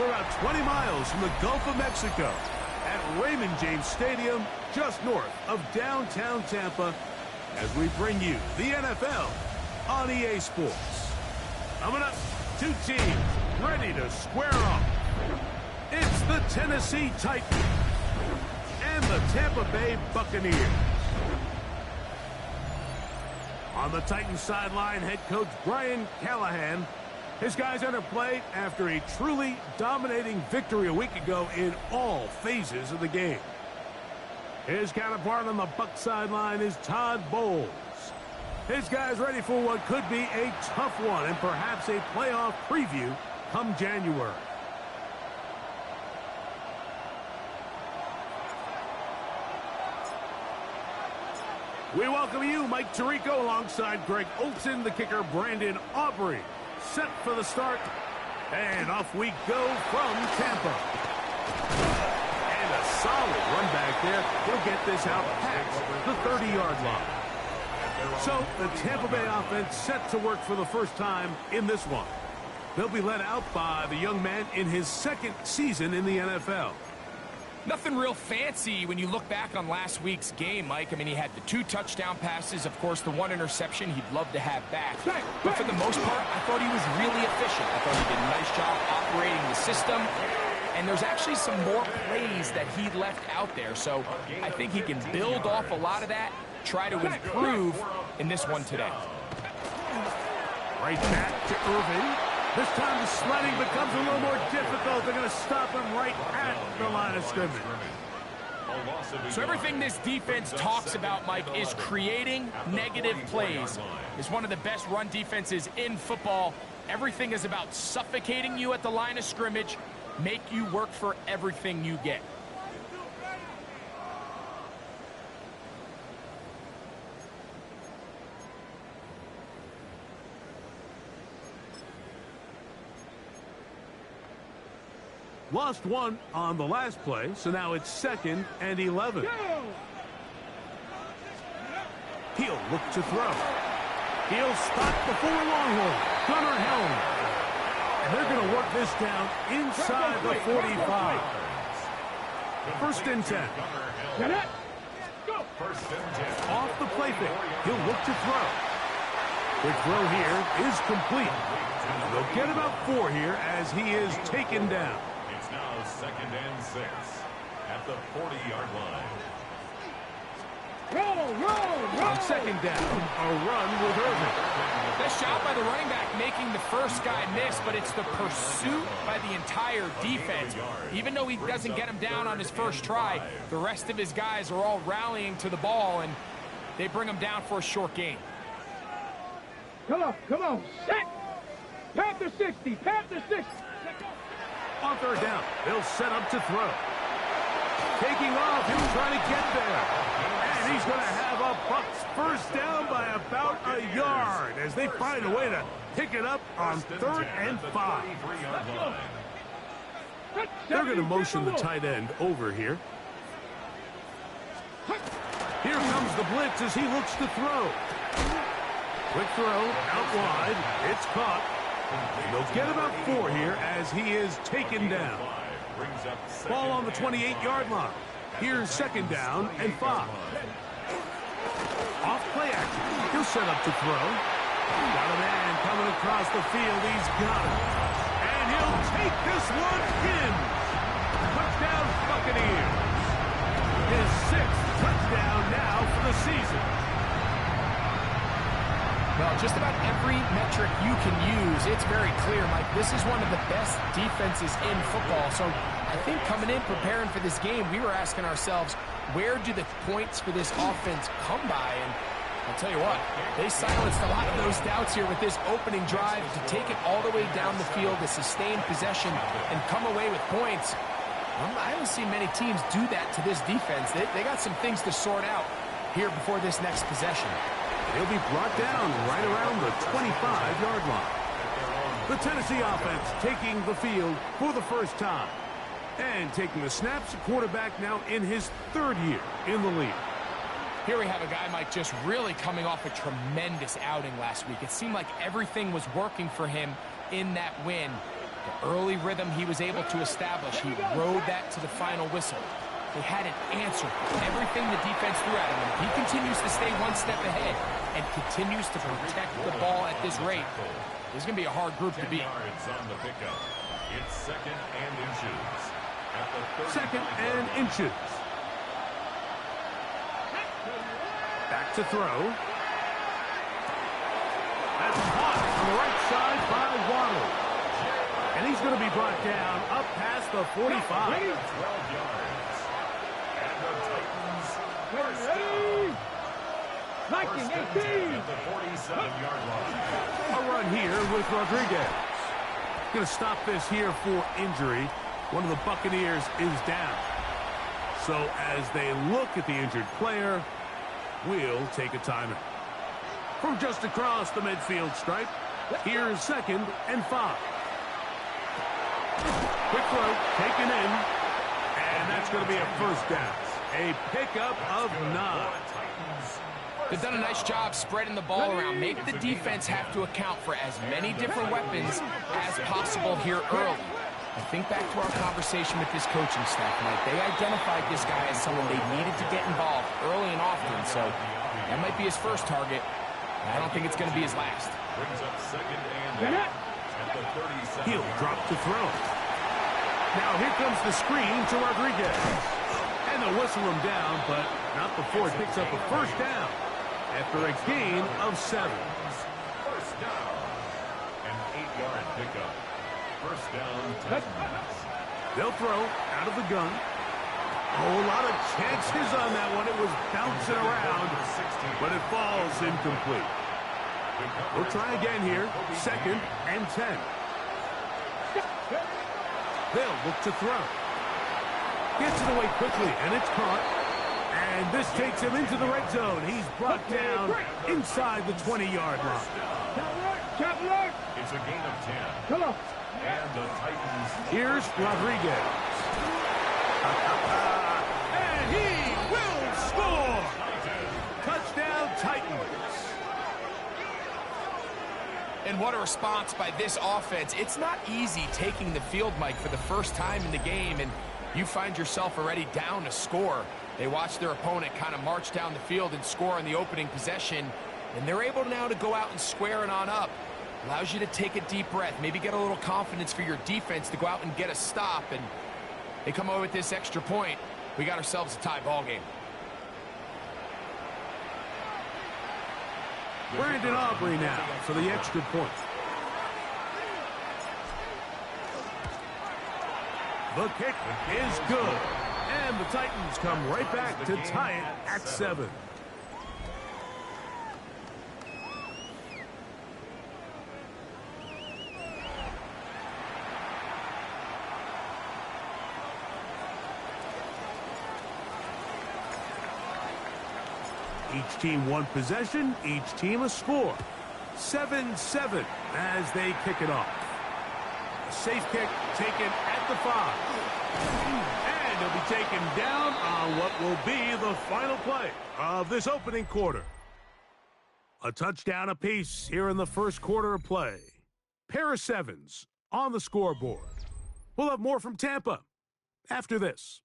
We're about 20 miles from the Gulf of Mexico at Raymond James Stadium, just north of downtown Tampa, as we bring you the NFL on EA Sports. Coming up, two teams ready to square off. It's the Tennessee Titans and the Tampa Bay Buccaneers. On the Titans sideline, head coach Brian Callahan. His guys enter play after a truly dominating victory a week ago in all phases of the game. His counterpart on the Bucs sideline is Todd Bowles. His guys ready for what could be a tough one and perhaps a playoff preview come January. We welcome you, Mike Tirico, alongside Greg Olsen, the kicker Brandon Aubrey. Set for the start, and off we go from Tampa. And a solid run back there. He'll get this out past the 30-yard line. So the Tampa Bay offense set to work for the first time in this one. They'll be led out by the young man in his second season in the NFL. Nothing real fancy when you look back on last week's game, Mike. I mean, he had the 2 touchdown passes, of course, the 1 interception he'd love to have back. But for the most part, I thought he was really efficient. I thought he did a nice job operating the system. And there's actually some more plays that he left out there. So I think he can build off a lot of that, try to improve in this one today. Right back to Irvin. This time the sledding becomes a little more difficult. They're going to stop him right at the line of scrimmage. So everything this defense talks about, Mike, is creating negative plays. It's one of the best run defenses in football. Everything is about suffocating you at the line of scrimmage, make you work for everything you get. Lost 1 on the last play, so now it's 2nd and 11. He'll look to throw. He'll stop before Longhorn. Gunnar Helm. And they're going to work this down inside the 45. 1st and 10. Off the play fake. He'll look to throw. Quick throw here is complete. They'll get about 4 here as he is taken down. Now 2nd and 6 at the 40-yard line. On 2nd down, a run with Irvin. Nice job by the running back making the first guy miss, but it's the pursuit by the entire defense. Even though he doesn't get him down on his first try, the rest of his guys are all rallying to the ball, and they bring him down for a short gain. Come on, set! Panther 60, Panther 60! On 3rd down, they'll set up to throw. Taking off, he's trying to get there. And he's going to have a Bucs first down by about a yard as they find a way to pick it up on 3rd and 5. They're going to motion the tight end over here. Here comes the blitz as he looks to throw. Quick throw, out wide, it's caught. They'll get about 4 here as he is taken down. Ball on the 28-yard line. Here's 2nd down and 5. Off play action. He'll set up to throw. Got a man coming across the field. He's got it. And he'll take this one in. Touchdown Buccaneers. His 6th touchdown now for the season. Well, just about every metric you can use, it's very clear, Mike. This is one of the best defenses in football. So I think coming in, preparing for this game, we were asking ourselves, where do the points for this offense come by? And I'll tell you what, they silenced a lot of those doubts here with this opening drive to take it all the way down the field, to sustain possession, and come away with points. I haven't seen many teams do that to this defense. They got some things to sort out here before this next possession. He'll be brought down right around the 25-yard line. The Tennessee offense taking the field for the first time. And taking the snaps, a quarterback now in his 3rd year in the league. Here we have a guy, Mike, just really coming off a tremendous outing last week. It seemed like everything was working for him in that win. The early rhythm he was able to establish, he rode that to the final whistle. They had an answer for everything the defense threw at him, and he continues to stay one step ahead and continues to protect the ball at this rate. This is going to be a hard group to beat. On the pickup. It's second and inches. At the Second and inches. Back to throw. That's caught on the right side by Waddle. And he's going to be brought down up past the 45. 12 yards. And the Titans first Ready? First 19, and 10 at the 47-yard line. A run here with Rodriguez. Going to stop this here for injury. One of the Buccaneers is down. So as they look at the injured player, we'll take a timeout. From just across the midfield stripe, here's second and 5. Quick throw, taken in, and that's going to be a first down. A pickup of 9. They've done a nice job spreading the ball around. Make the defense have to account for as many different weapons as possible here early. I think back to our conversation with this coaching staff, Mike. They identified this guy as someone they needed to get involved early and often, so that might be his first target. I don't think it's going to be his last. Brings up second and 8 at the 37. He'll drop to throw. Now here comes the screen to Rodriguez. And they'll whistle him down, but not before it picks up a first down after a gain of 7. First down. An 8-yard pickup. First down, Titans. They'll throw out of the gun. Oh, a lot of chances on that one. It was bouncing around, but it falls incomplete. We'll try again here. Second and 10. They'll look to throw. Gets it away quickly, and it's caught. And this takes him into the red zone. He's brought down inside the 20-yard line. It's a gain of 10. Come on. And the Titans. Here's Rodriguez. And he will score! Touchdown, Titans. And what a response by this offense. It's not easy taking the field, Mike, for the first time in the game, and you find yourself already down a score. They watch their opponent kind of march down the field and score in the opening possession, and they're able now to go out and square it on up. Allows you to take a deep breath, maybe get a little confidence for your defense to go out and get a stop, and they come away with this extra point. We got ourselves a tie ball game. Brandon Aubrey now for the extra point. The kick is good. And the Titans come right back to tie it at 7. Each team one possession, each team a score. 7-7 as they kick it off. A safe kick taken at the 5. And he'll be taken down on what will be the final play of this opening quarter. A touchdown apiece here in the first quarter of play. Pair of 7s on the scoreboard. We'll have more from Tampa after this.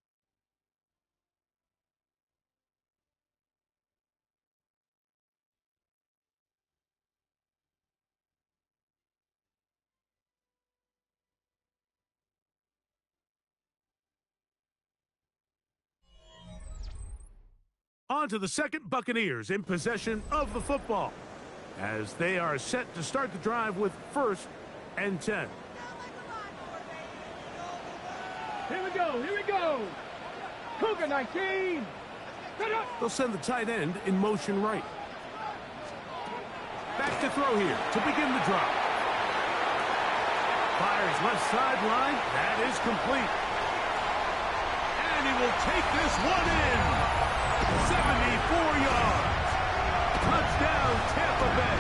On to the second, Buccaneers in possession of the football as they are set to start the drive with first and 10. Here we go. Here we go. Cougar 19. They'll send the tight end in motion right. Back to throw here to begin the drive. Fires left sideline. That is complete. And he will take this one in. 74 yards. Touchdown, Tampa Bay.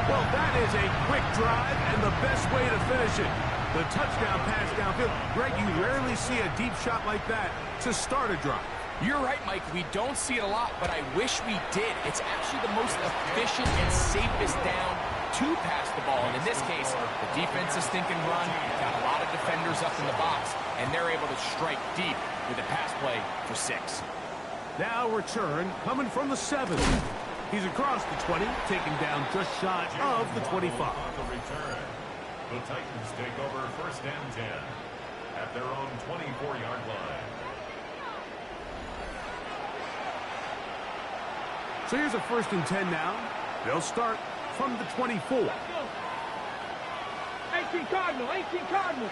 Well, that is a quick drive and the best way to finish it. The touchdown pass downfield. Greg, you rarely see a deep shot like that to start a drive. You're right, Mike. We don't see it a lot, but I wish we did. It's actually the most efficient and safest down to pass the ball. And in this case, the defense is thinking run, got a lot of defenders up in the box, and they're able to strike deep with a pass play for 6. Now return coming from the 7. He's across the 20, taken down just shy of the 25. The Titans take over first and 10 at their own 24-yard line. So here's a first and 10 now. They'll start from the 24. 18 Cardinal, 18 Cardinal.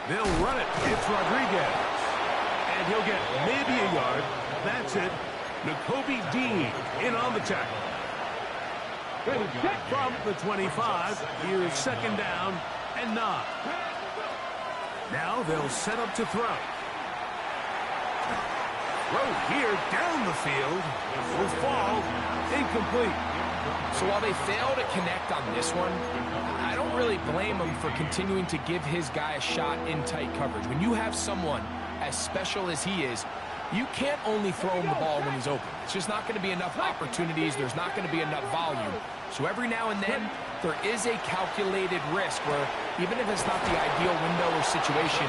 They'll run it. It's Rodriguez. And he'll get maybe a yard. That's it. Nakobe Dean in on the tackle. From the 25, here's second down and 9. Now they'll set up to throw. Throw here down the field. Will fall incomplete. So while they fail to connect on this one, I don't really blame him for continuing to give his guy a shot in tight coverage. When you have someone as special as he is, you can't only throw him the ball when he's open. It's just not going to be enough opportunities. There's not going to be enough volume. So every now and then, there is a calculated risk where even if it's not the ideal window or situation,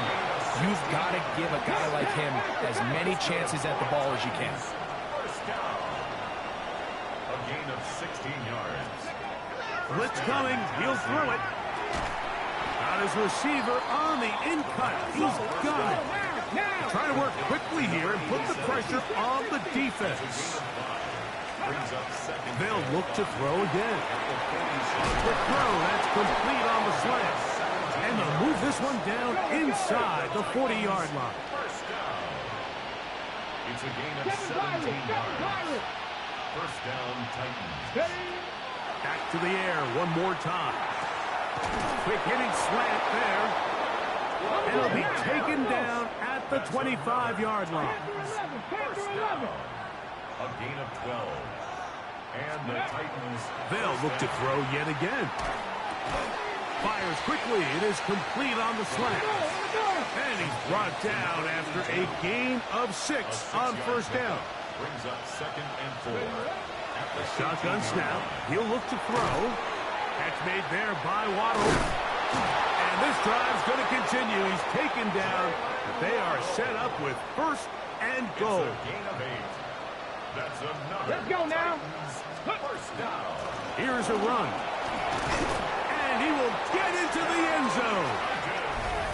you've got to give a guy like him as many chances at the ball as you can. First down. A gain of 16 yards. Blitz coming. He'll throw it. Got his receiver on the in-cut. He's got it. Trying to work quickly here and put the pressure on the defense. They'll look to throw again. The throw, that's complete on the slant. And they'll move this one down inside the 40-yard line. It's a gain of 17 yards. First down, Titans. Back to the air one more time. Quick hitting slant there. And it'll be taken down at the 25-yard line. First down. A gain of 12. And the Titans. They'll look to throw yet again. Fires quickly. It is complete on the slant. And he's brought down after a gain of 6 on first down. Brings up second and 4. Shotgun snap. He'll look to throw. Catch made there by Waddle. And this drive's going to continue. He's taken down. But they are set up with first and goal. It's a gain of 8. That's another. Let's go now. First down. Here's a run. And he will get into the end zone.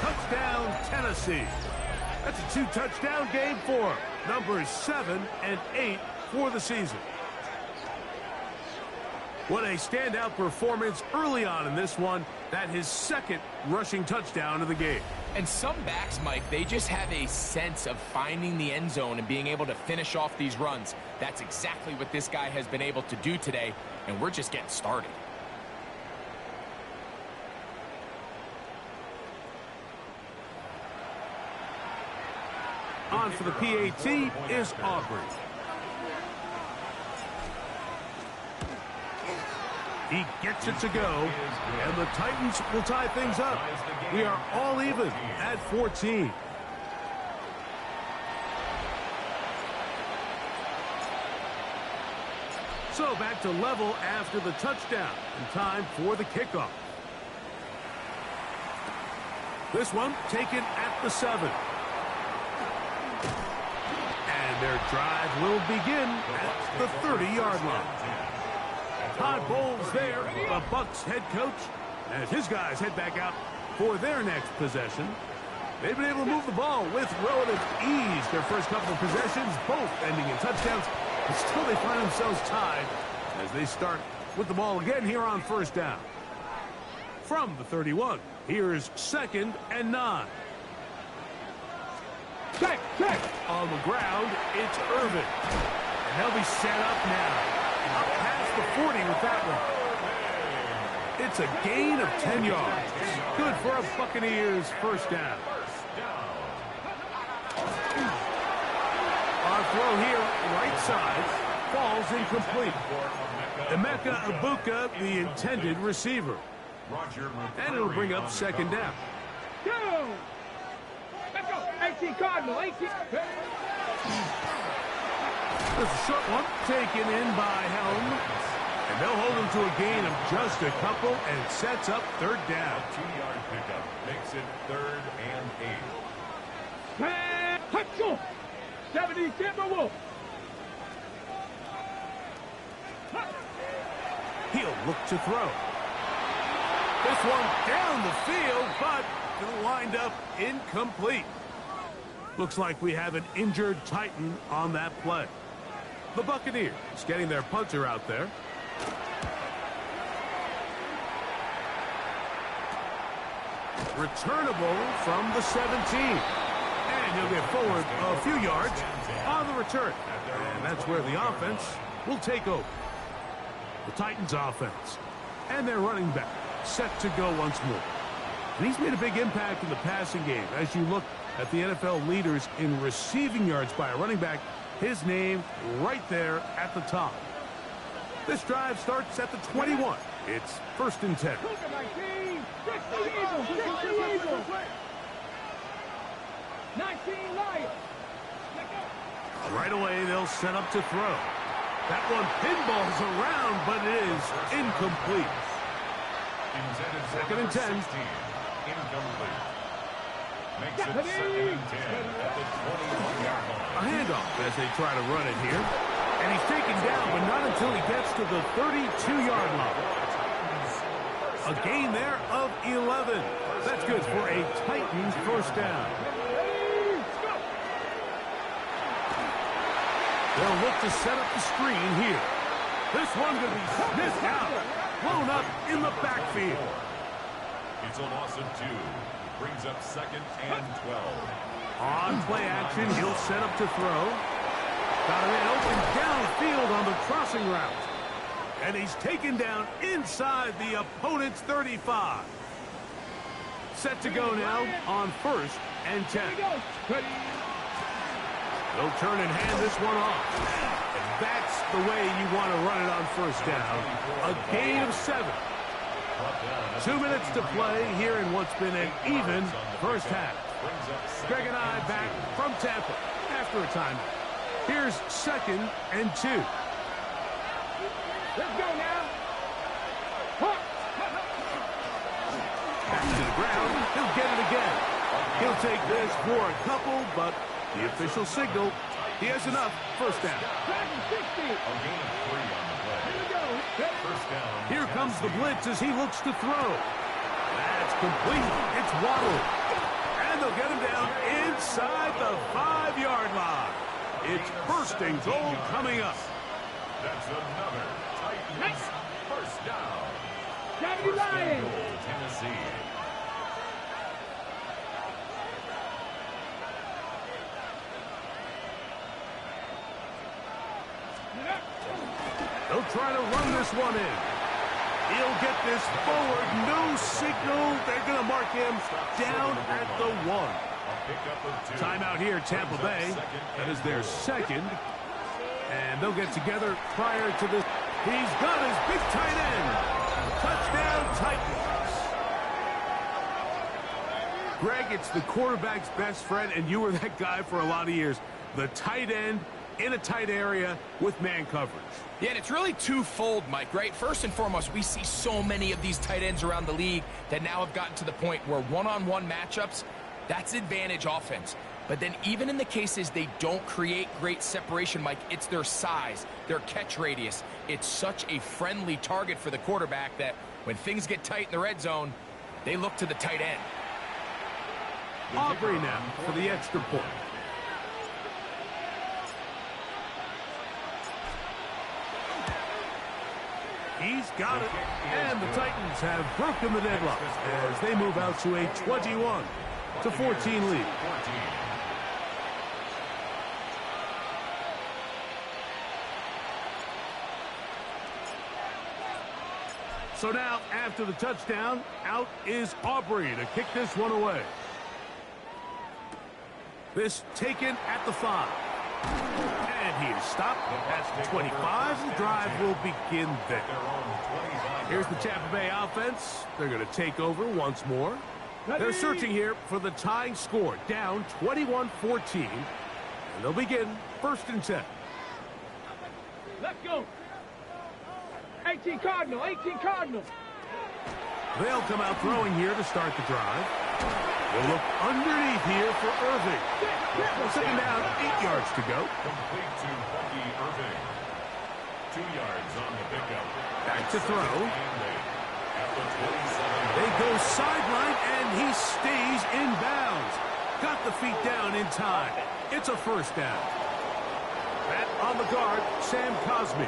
Touchdown, Tennessee. That's a 2-touchdown game for him. Numbers 7 and 8 for the season. What a standout performance early on in this one. That his second rushing touchdown of the game. And some backs, Mike, they just have a sense of finding the end zone and being able to finish off these runs. That's exactly what this guy has been able to do today, and we're just getting started. On for the PAT is Aubrey. He gets it to go, and the Titans will tie things up. We are all even at 14. So back to level after the touchdown, and time for the kickoff. This one taken at the 7. And their drive will begin at the 30-yard line. Todd Bowles there, the Bucs head coach, as his guys head back out for their next possession. They've been able to move the ball with relative ease their first couple of possessions, both ending in touchdowns, but still they find themselves tied as they start with the ball again here on first down. From the 31, here's second and 9. Check. On the ground, it's Irvin. And they'll be set up now. Up past the 40 with that one. It's a gain of 10 yards. Good for a Buccaneers first down. Our throw here, right side, falls incomplete. Emeka Ibuka, the intended receiver. And it'll bring up second down. Let's go. 18 Cardinal, 18. There's a short one taken in by Helm. And they'll hold him to a gain of just a couple, and it sets up third down. A 2-yard pickup makes it 3rd and 8. Touchdown. 70 Timberwolves. He'll look to throw. This one down the field, but it'll wind up incomplete. Looks like we have an injured Titan on that play. The Buccaneers getting their punter out there. Returnable from the 17. And he'll get forward a few yards on the return. And that's where the offense will take over. The Titans offense. And their running back set to go once more. And he's made a big impact in the passing game. As you look at the NFL leaders in receiving yards by a running back, his name right there at the top. This drive starts at the 21. It's 1st and 10. 19 Lions. Right away, they'll set up to throw. That one pinballs around, but it is incomplete. Second and 10. Incomplete. Makes it 2nd and 10 at the 21-yard line. A handoff as they try to run it here. And he's taken down, but not until he gets to the 32-yard line. A gain there of 11. That's good for a Titans first down. They'll look to set up the screen here. This one going to be sniffed out. Blown up in the backfield. It's a loss of 2. Brings up 2nd and 12. On play action, he'll set up to throw. Got a man open downfield on the crossing route. And he's taken down inside the opponent's 35. Set to go now on 1st and 10. They'll turn and hand this one off. And that's the way you want to run it on 1st down. A gain of 7. 2 minutes to play here in what's been an even first half. Greg and I back from Tampa after a timeout. Here's 2nd and 2. Let's go now. Back to the ground. He'll get it again. He'll take this for a couple, but the official signal, he has enough. 1st down. Here comes the blitz as he looks to throw. That's complete. It's Waddle. And they'll get him down inside the 5-yard line. It's 1st and goal coming up. That's another Titans first down. 70 First and Lions. goal, Tennessee. They'll try to run this one in. He'll get this forward. No signal. They're going to mark him down at the 1. Timeout here, Tampa Bay. That is their 2nd. And they'll get together prior to this. He's got his big tight end. Touchdown, Titans. Greg, it's the quarterback's best friend, and you were that guy for a lot of years. The tight end in a tight area with man coverage. Yeah, and it's really twofold, Mike, right? First and foremost, we see so many of these tight ends around the league that now have gotten to the point where one-on-one matchups, that's advantage offense. But then even in the cases they don't create great separation, Mike, it's their size, their catch radius. It's such a friendly target for the quarterback that when things get tight in the red zone, they look to the tight end. Aubrey now for the extra point. He's got it, and the Titans have broken the deadlock as they move out to a 21-14 lead. So now, after the touchdown, out is Aubrey to kick this one away. This taken at the 5. And he is stopped at the 25. The drive will begin there. Here's the Tampa Bay offense. They're going to take over once more. They're searching here for the tying score, down 21-14. And they'll begin 1st and 10. Let's go. 18 Cardinal, 18 Cardinal. They'll come out throwing here to start the drive. They'll look underneath here for Irving. 2nd down, 8 yards to go. Complete to Bucky Irving. 2 yards on the pickup. Back to throw. At the 27. They go sideline, and he stays in bounds. Got the feet down in time. It's a 1st down. Back on the guard, Sam Cosme.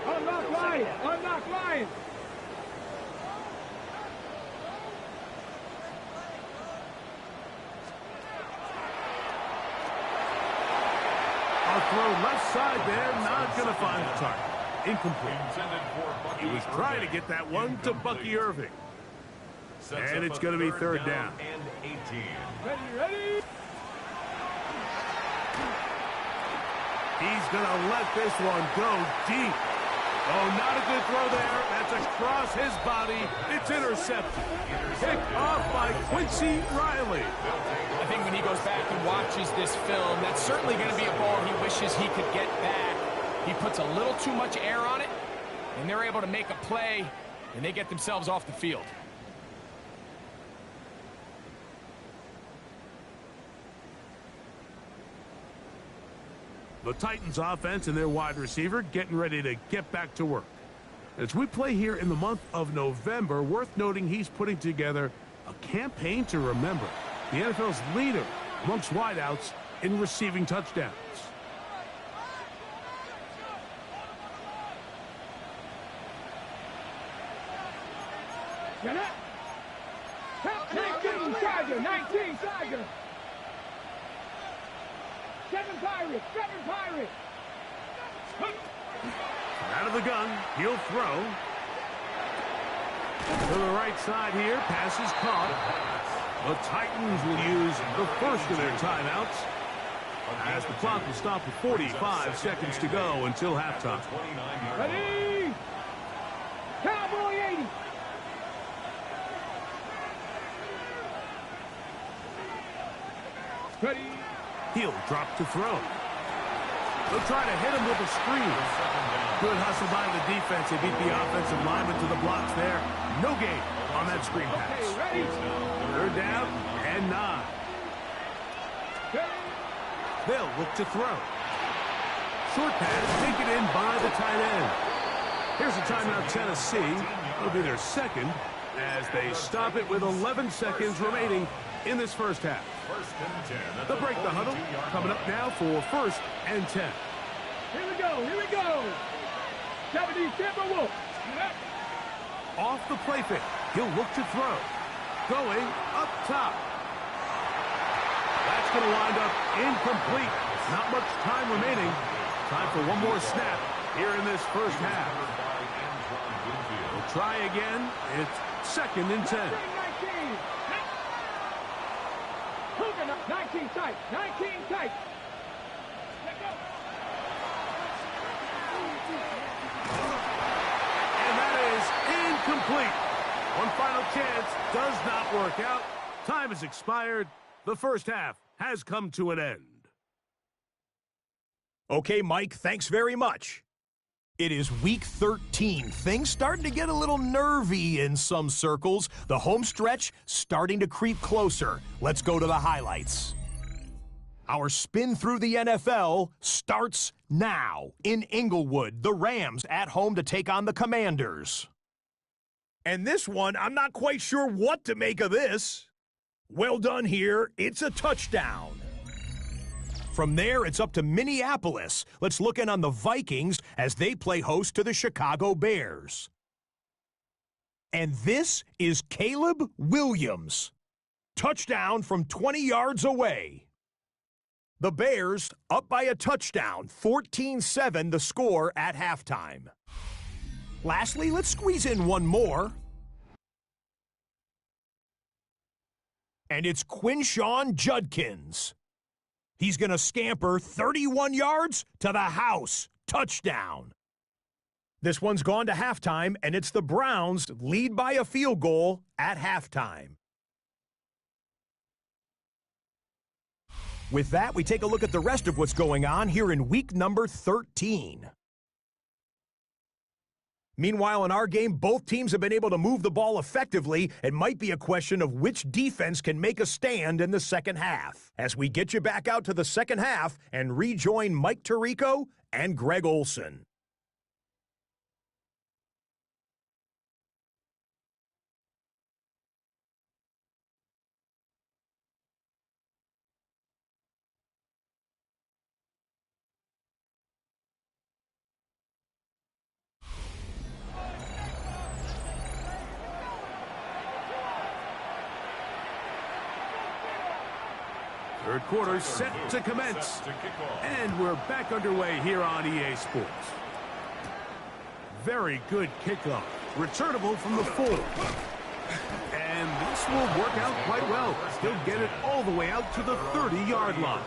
Unlock Lion, unlock Lion. A throw left side there, not going to find the target. Incomplete. He was trying to get that one to Bucky Irving. And it's going to be 3rd down. And 18. Ready. He's going to let this one go deep. Oh, not a good throw there. That's across his body. It's intercepted. Picked off by Quincy Riley. I think when he goes back and watches this film, that's certainly going to be a ball he wishes he could get back. He puts a little too much air on it, and they're able to make a play, and they get themselves off the field. The Titans offense and their wide receiver getting ready to get back to work. As we play here in the month of November, worth noting he's putting together a campaign to remember. The NFL's leader amongst wideouts in receiving touchdowns. Get up. 19 Tiger, 19 Tiger. 7 Pirates, 7 Pirates. Out of the gun, he'll throw. To the right side here, pass is caught. The Titans will use the first of their timeouts as the clock will stop with 45 seconds to go until halftime. Ready. Cowboy 80. Ready. He'll drop to throw. They'll try to hit him with a screen. Good hustle by the defense. They beat the offensive lineman to the blocks there. No gain on that screen pass. Okay, ready. 3rd down and 9. They'll look to throw. Short pass taken in by the tight end. Here's a timeout, Tennessee. It'll be their 2nd as they stop it with 11 seconds remaining in this 1st half. They'll break the huddle. Coming up now for 1st and 10. Here we go, here we go. 70 Timberwolves. Off the play fake. He'll look to throw. Going up top. That's going to wind up incomplete. Not much time remaining. Time for one more snap here in this 1st half. We'll try again. It's 2nd and 10. 19 tight, 19 tight. And that is incomplete. One final chance does not work out. Time has expired. The 1st half has come to an end. Okay, Mike, thanks very much. It is week 13. Things starting to get a little nervy in some circles. The home stretch starting to creep closer. Let's go to the highlights. Our spin through the NFL starts now. In Inglewood, the Rams at home to take on the Commanders. And this one, I'm not quite sure what to make of this. Well done here. It's a touchdown. From there, it's up to Minneapolis. Let's look in on the Vikings as they play host to the Chicago Bears. And this is Caleb Williams. Touchdown from 20 yards away. The Bears up by a touchdown, 14-7 the score at halftime. Lastly, let's squeeze in one more. And it's Quinshawn Judkins. He's going to scamper 31 yards to the house. Touchdown. This one's gone to halftime, and it's the Browns lead by a field goal at halftime. With that, we take a look at the rest of what's going on here in week number 13. Meanwhile, in our game, both teams have been able to move the ball effectively. It might be a question of which defense can make a stand in the second half. As we get you back out to the second half and rejoin Mike Tirico and Greg Olson. Third quarter set to commence. And we're back underway here on EA Sports. Very good kickoff. Returnable from the 4. And this will work out quite well. He'll get it all the way out to the 30-yard line.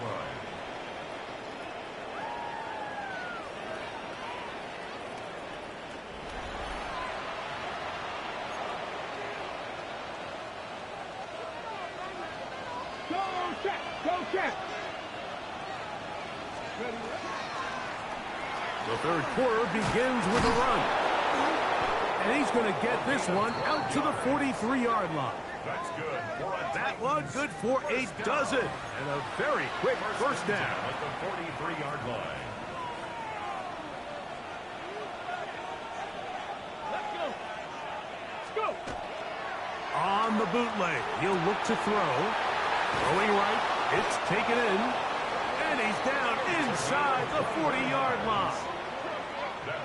The third quarter begins with a run. And he's going to get this one out to the 43-yard line. That's good. That one good for a dozen. And a very quick first down. At the 43-yard line. Let's go. On the bootleg, he'll look to throw. Throwing right, it's taken in. And he's down inside the 40-yard line.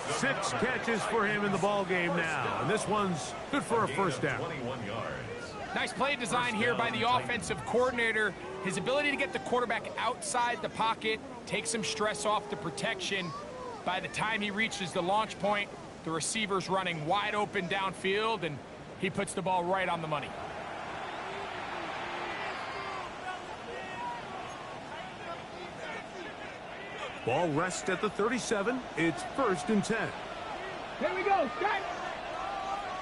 6 catches for him in the ball game now. And this one's good for a first down. 21 yards. Nice play design here by the offensive coordinator. His ability to get the quarterback outside the pocket, take some stress off the protection. By the time he reaches the launch point, the receiver's running wide open downfield, and he puts the ball right on the money. Ball rests at the 37. It's 1st and 10. Here we go. Start.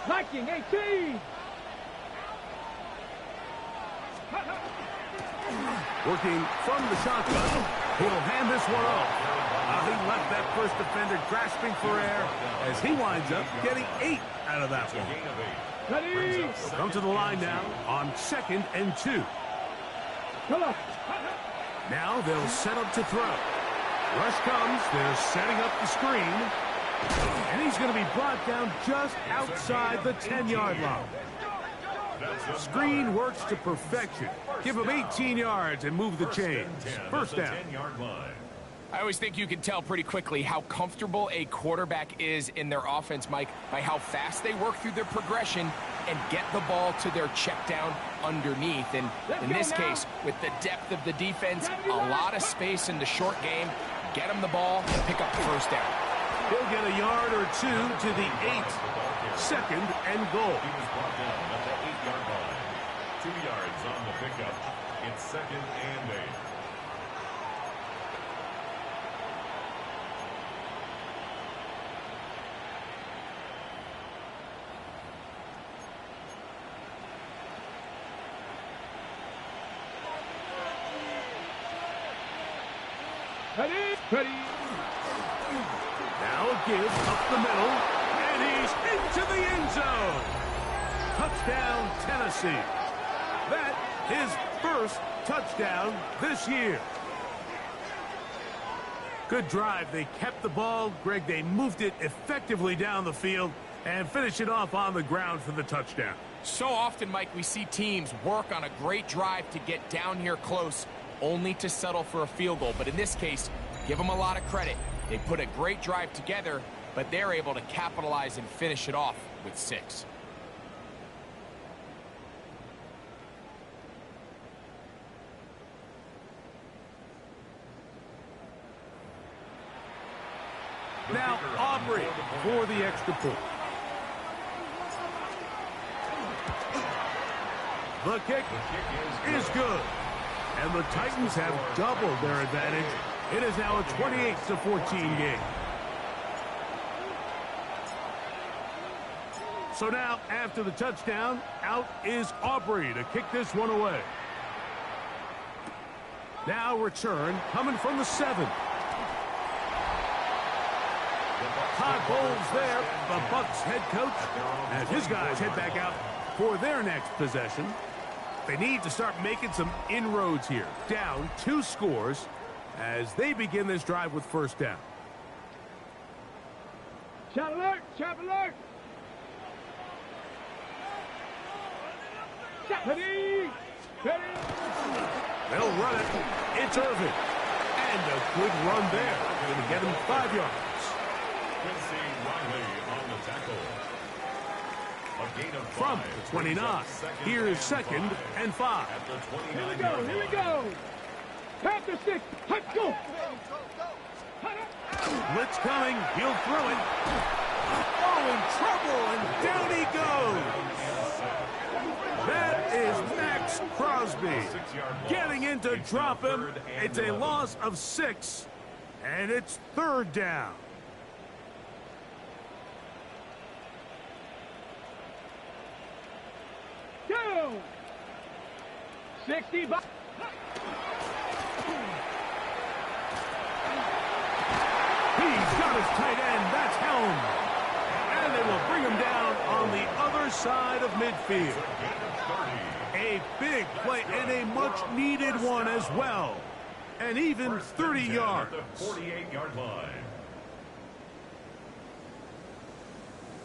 Liking 18. Working from the shotgun. He'll hand this one off. He left that first defender grasping for air as he winds up getting 8 out of that one. Ready. Come to the line now on 2nd and 2. Come on. Now they'll set up to throw. Rush comes. They're setting up the screen. And he's going to be brought down just outside the 10-yard line. Screen works to perfection. Give him 18 yards and move the chains. First down. I always think you can tell pretty quickly how comfortable a quarterback is in their offense, Mike, by how fast they work through their progression and get the ball to their check down underneath. And in this case, with the depth of the defense, a lot of space in the short game, get him the ball and pick up the first down. He'll get a yard or 2 to the 8. 2nd and goal. He was brought down at the 8-yard line. 2 yards on the pickup. It's 2nd and 8. Ready. Now a give up the middle, and he's into the end zone. Touchdown, Tennessee. That his first touchdown this year. Good drive. They kept the ball. Greg, they moved it effectively down the field and finished it off on the ground for the touchdown. So often, Mike, we see teams work on a great drive to get down here close, only to settle for a field goal. But in this case, give them a lot of credit. They put a great drive together, but they're able to capitalize and finish it off with 6. Now Aubrey for the extra point. The kick is good. And the Titans have doubled their advantage. It is now a 28-14 game. So now, after the touchdown, out is Aubrey to kick this one away. Now return coming from the 7. Todd Bowles there, the Bucs head coach, and his guys head back out for their next possession. They need to start making some inroads here. Down 2 scores as they begin this drive with first down. Shot alert! Shot alert! Shot ready! Ready! They'll run it. It's Irvin. And a good run there. Going to get him 5 yards. Quincy Riley on the tackle. A gain of 5. From the 29. Here's 2nd and 5. At the 29 Here we go! Here we go! Panther 6! Let's go! Blitz coming. He'll throw it. Oh, in trouble, and down he goes. That is Max Crosby getting in to drop him. It's a loss of 6, and it's 3rd down. Go! 60 bucks. He's got his tight end. That's Helm. And they will bring him down on the other side of midfield. A big play and a much-needed one as well. And even 30 yards. At the 48-yard line.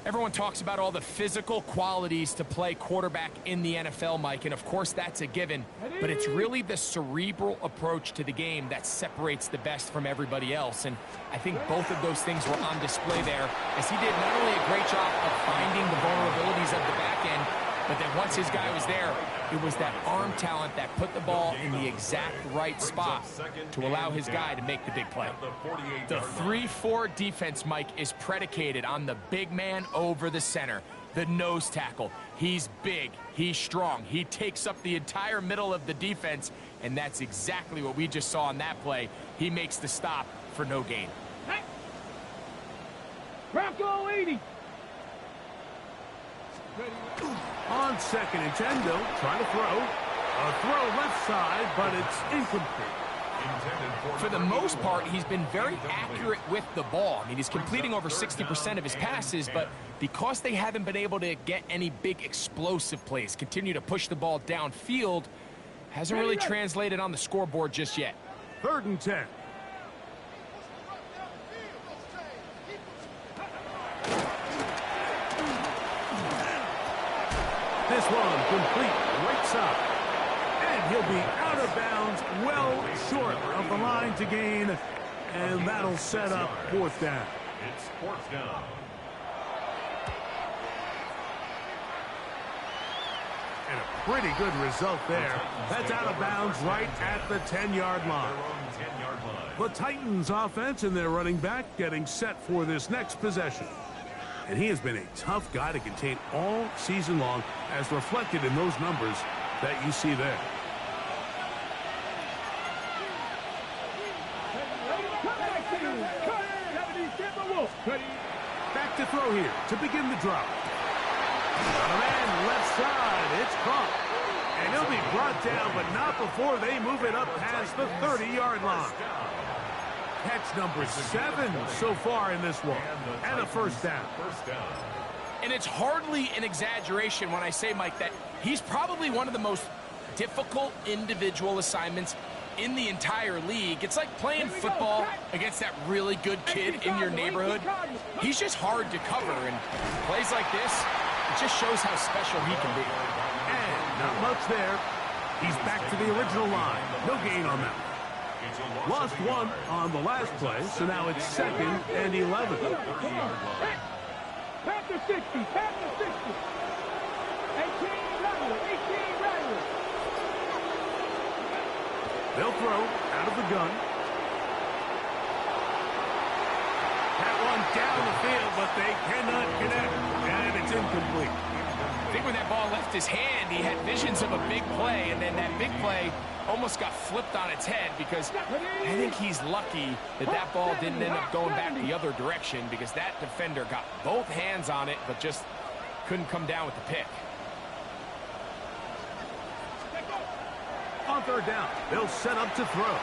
Everyone talks about all the physical qualities to play quarterback in the NFL, Mike, and of course that's a given, but it's really the cerebral approach to the game that separates the best from everybody else, and I think both of those things were on display there, as he did not only a great job of finding the vulnerabilities of the back end, but then once his guy was there, it was that arm talent that put the ball in the exact right spot to allow his guy to make the big play. The 3-4 defense, Mike, is predicated on the big man over the center, the nose tackle. He's big, he's strong, he takes up the entire middle of the defense, and that's exactly what we just saw on that play. He makes the stop for no gain. Hey. Bronco 80. On 2nd and 10, though, trying to throw. A throw left side, but it's incomplete. For the most part, he's been very accurate with the ball. I mean, he's completing over 60% of his passes, but because they haven't been able to get any big explosive plays, continue to push the ball downfield, hasn't really translated on the scoreboard just yet. 3rd and 10. This one complete right side. And he'll be out of bounds, well short of the line to gain. And that'll set up 4th down. It's 4th down. And a pretty good result there. That's out of bounds right at the 10-yard line. The Titans offense and their running back getting set for this next possession. And he has been a tough guy to contain all season long, as reflected in those numbers that you see there. Back to throw here to begin the drop. On a man left side, it's caught. And he'll be brought down, but not before they move it up past the 30-yard line. Catch number 7 so far in this one, and a 1st down. And it's hardly an exaggeration when I say, Mike, that he's probably one of the most difficult individual assignments in the entire league. It's like playing football against that really good kid in your neighborhood. He's just hard to cover, and plays like this, it just shows how special he can be. And not much there. He's back to the original line. No gain on that. Lost 1 on the last play, so now it's 2nd and 11. Panther 60, Panther 60. 18 Riley, 18 Riley. They'll throw out of the gun. That one down the field, but they cannot connect, and it's incomplete. I think when that ball left his hand, he had visions of a big play, and then that big play almost got flipped on its head, because I think he's lucky that that ball didn't end up going back the other direction, because that defender got both hands on it but just couldn't come down with the pick. On on third down. They'll set up to throw.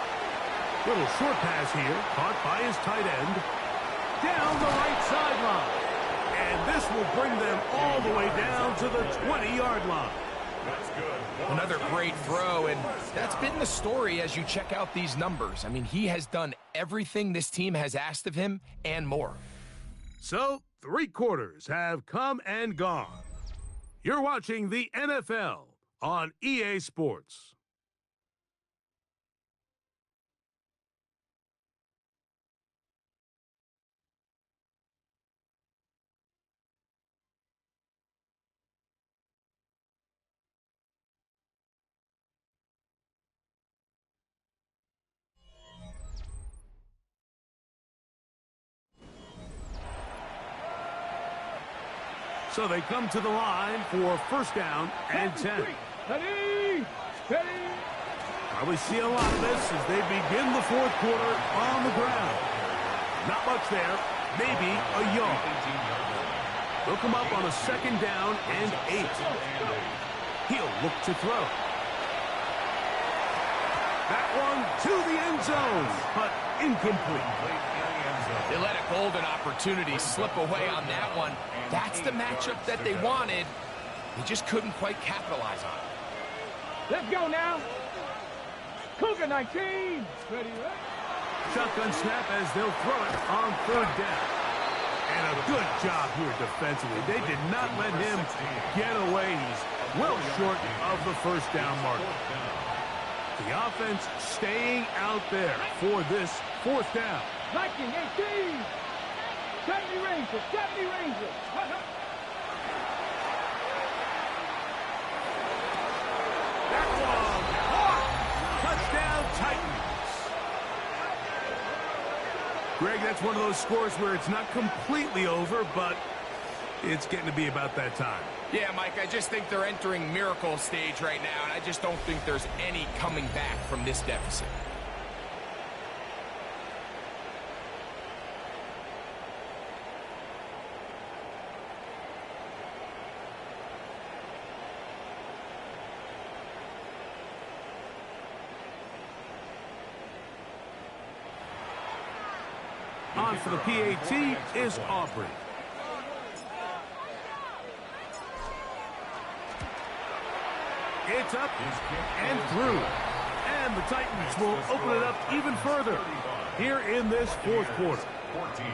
Little short pass here, caught by his tight end. Down the right sideline. And this will bring them all the way down to the 20-yard line. That's good. Another great throw, and that's been the story as you check out these numbers. I mean, he has done everything this team has asked of him and more. So, 3 quarters have come and gone. You're watching the NFL on EA Sports. So they come to the line for first down and 10. Ready, steady. Probably see a lot of this as they begin the fourth quarter on the ground. Not much there, maybe a yard. They'll come up on a second down and 8. He'll look to throw. That one to the end zone, but incomplete. They let a golden opportunity slip away on that one. That's the matchup that they wanted. They just couldn't quite capitalize on it. Let's go now. Cougar 19. Ready, ready. Shotgun snap as they'll throw it on third down. And a good job here defensively. They did not let him get away. He's well short of the first down mark. The offense staying out there for this fourth down. Viking 18. 70 Rangers, 70 Rangers. That one caught. Touchdown Titans. Greg, that's one of those scores where it's not completely over, but it's getting to be about that time. Yeah, Mike, I just think they're entering miracle stage right now, and I just don't think there's any coming back from this deficit. On for the PAT is Aubrey. It's up and through. And the Titans will open it up even further here in this fourth quarter. 14.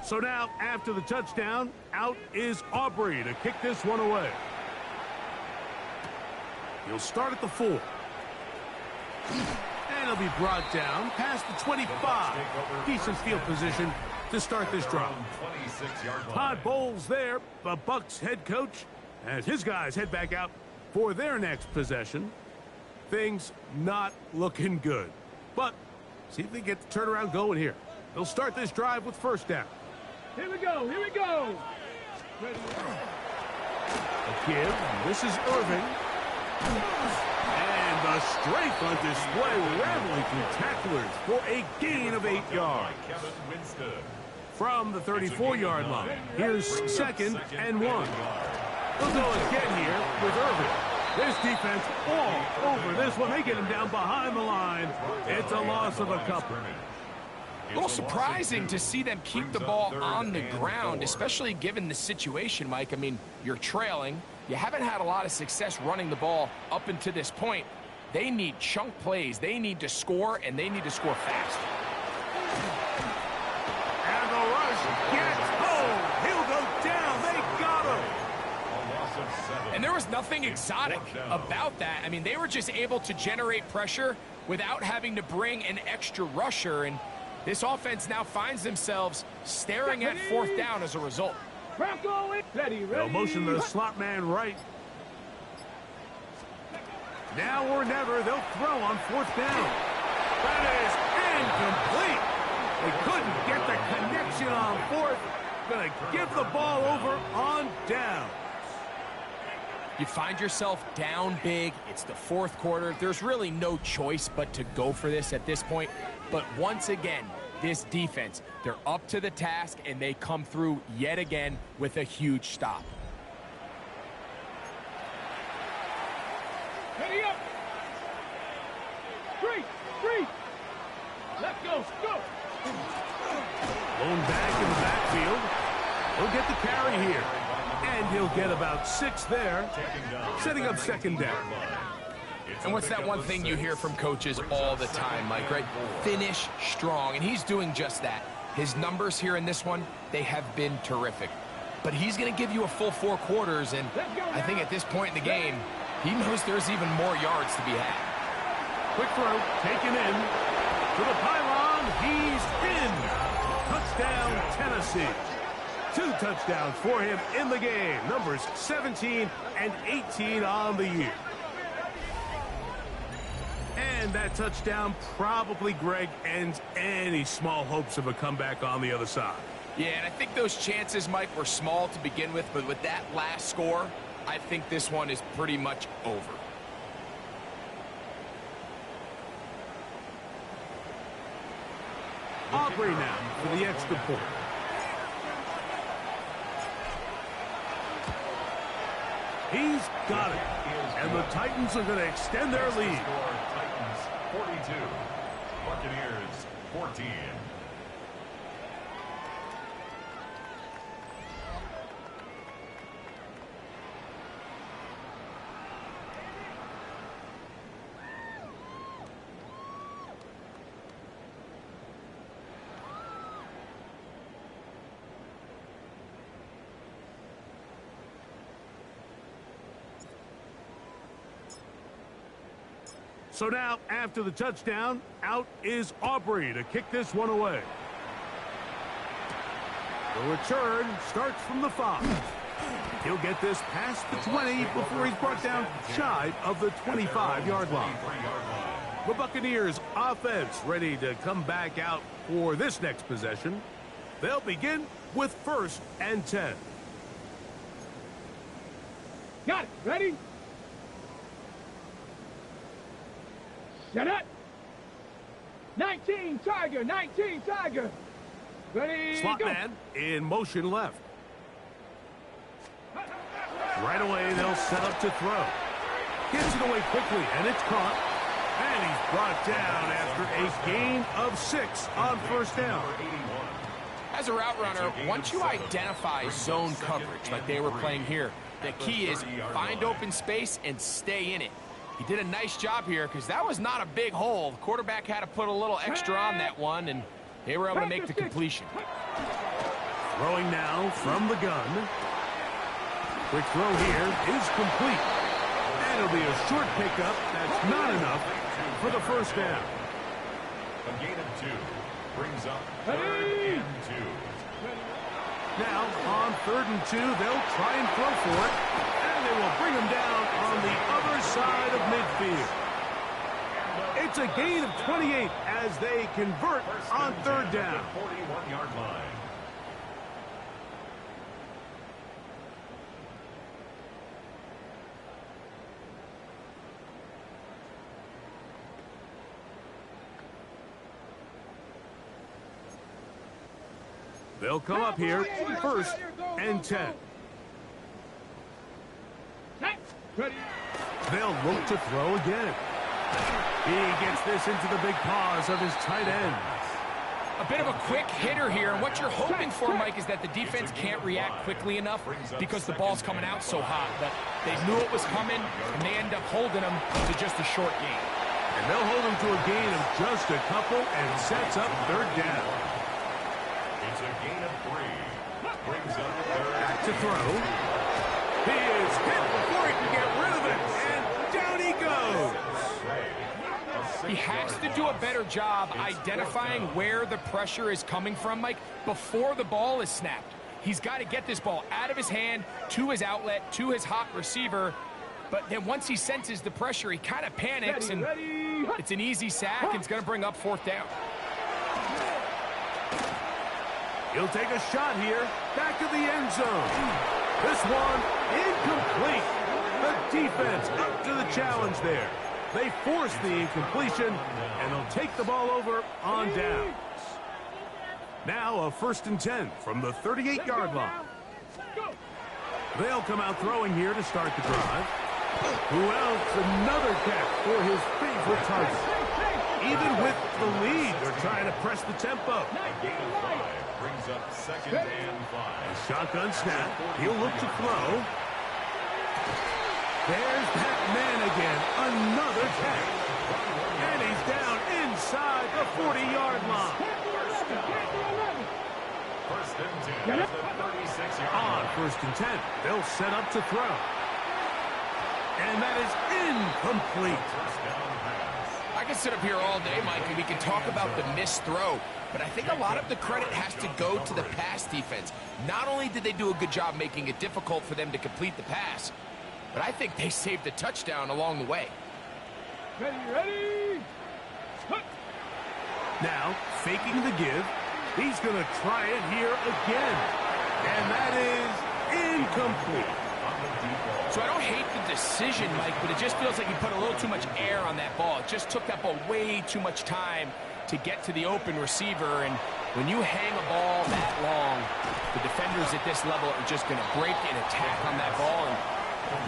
So now, after the touchdown, out is Aubrey to kick this one away. He'll start at the 4. And he'll be brought down past the 25. Decent field position to start this drive. Todd Bowles there, the Bucs head coach, as his guys head back out for their next possession. Things not looking good. But see if they get the turnaround going here. They'll start this drive with first down. Here we go, here we go. Ready, A give. This is Irving. And the strength on display, rattling through tacklers for a gain of 8 yards. From the 34-yard line, here's second and 1. They'll go again here with Irving. This defense all over this one. They get him down behind the line. It's a loss of a couple. A little surprising to see them keep the ball on the ground, especially given the situation, Mike. I mean, you're trailing. You haven't had a lot of success running the ball up until this point. They need chunk plays. They need to score, and they need to score fast. And the rush gets home. He'll go down. They got him. And there was nothing exotic about that. I mean, they were just able to generate pressure without having to bring an extra rusher, and this offense now finds themselves staring at fourth down as a result. ready. They'll motion the slot man right. Now or never, they'll throw on fourth down. That is incomplete. They couldn't get the connection on fourth. Going to give the ball over on down. You find yourself down big. It's the fourth quarter. There's really no choice but to go for this at this point. But once again, this defense. They're up to the task, and they come through yet again with a huge stop. Ready up. Three. Let's go. Blown back in the backfield. He'll get the carry here. And he'll get about 6 there, setting up second down. And what's that one thing you hear from coaches all the time, Mike, right? Finish strong, and he's doing just that. His numbers here in this one, they have been terrific. But he's going to give you a full 4 quarters, and I think at this point in the game, he knows there's even more yards to be had. Quick throw, taken in. To the pylon, he's in. Touchdown, Tennessee. 2 touchdowns for him in the game. Numbers 17 and 18 on the year. And that touchdown probably, Greg, ends any small hopes of a comeback on the other side. Yeah, and I think those chances, Mike, were small to begin with, but with that last score, I think this one is pretty much over. Aubrey now for the extra point. He's got it. And the Titans are going to extend their lead. Titans 42, Buccaneers 14. So now, after the touchdown, out is Aubrey to kick this one away. The return starts from the 5. He'll get this past the 20 before he's brought down shy of the 25-yard line. The Buccaneers offense ready to come back out for this next possession. They'll begin with 1st and 10. Got it. Ready? Set up. 19 Tiger. Ready, Slot go. man in motion left. Right away, they'll set up to throw. Gets it away quickly, and it's caught. And he's brought down after a gain of 6 on 1st down. As a route runner, once you identify zone coverage like they were playing here, the key is find open space and stay in it. He did a nice job here because that was not a big hole. The quarterback had to put a little extra on that one, and they were able to make the completion. Throwing now from the gun. Quick throw here is complete. And it'll be a short pickup. That's not enough for the 1st down. A gain of 2 brings up 3rd and 2. Now, on 3rd and 2, they'll try and throw for it. And they will bring him down on the other side of midfield. It's a gain of 28 as they convert on 3rd down. 41-yard line. They'll come up here 1st and 10. Ready. They'll look to throw again. He gets this into the big paws of his tight end. A bit of a quick hitter here, and what you're hoping for, Mike, is that the defense can't react quickly enough because the ball's coming out so hot. But they knew it was coming, and they end up holding them to just a short gain. And they'll hold him to a gain of just a couple and sets up 3rd down. It's a gain of 3. Brings up 3rd. Back to throw. He is hit before he can get rid of it, and down he goes. He has to do a better job identifying where the pressure is coming from, Mike, before the ball is snapped. He's got to get this ball out of his hand, to his outlet, to his hot receiver. But then once he senses the pressure, he kind of panics, and it's an easy sack, and it's going to bring up 4th down. He'll take a shot here, back of the end zone. This one incomplete. The defense up to the challenge there. They force the incompletion, and they'll take the ball over on downs. Now a 1st and 10 from the 38-yard line. They'll come out throwing here to start the drive. Who else? Another catch for his favorite target. Even with the lead, they're trying to press the tempo. Gain of 5 brings up 2nd and 5. A shotgun snap. He'll look to throw. There's that man again. Another catch. And he's down inside the 40-yard line. 1st and 10 at the 36-yard On line. 1st and 10, they'll set up to throw. And that is incomplete. First down pass. I can sit up here all day, Mike, and we can talk about the missed throw, but I think a lot of the credit has to go to the pass defense. Not only did they do a good job making it difficult for them to complete the pass, but I think they saved a touchdown along the way. Ready. Now, faking the give. He's going to try it here again. And that is incomplete. So I don't hate the decision, Mike, but it just feels like he put a little too much air on that ball. It just took that ball way too much time to get to the open receiver. And when you hang a ball that long, the defenders at this level are just going to break and attack on that ball. And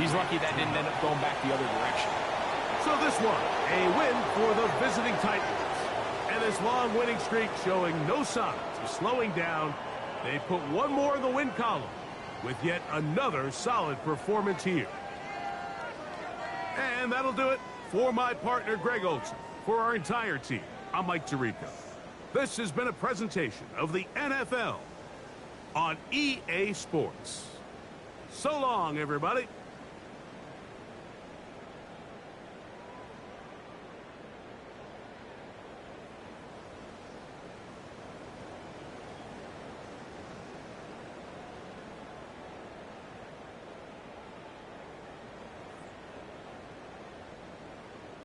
he's lucky that didn't end up going back the other direction. So this one, a win for the visiting Titans. And this long winning streak showing no signs of slowing down. They put one more in the win column with yet another solid performance here. And that'll do it for my partner, Greg Olson. For our entire team, I'm Mike Tirico. This has been a presentation of the NFL on EA Sports. So long, everybody.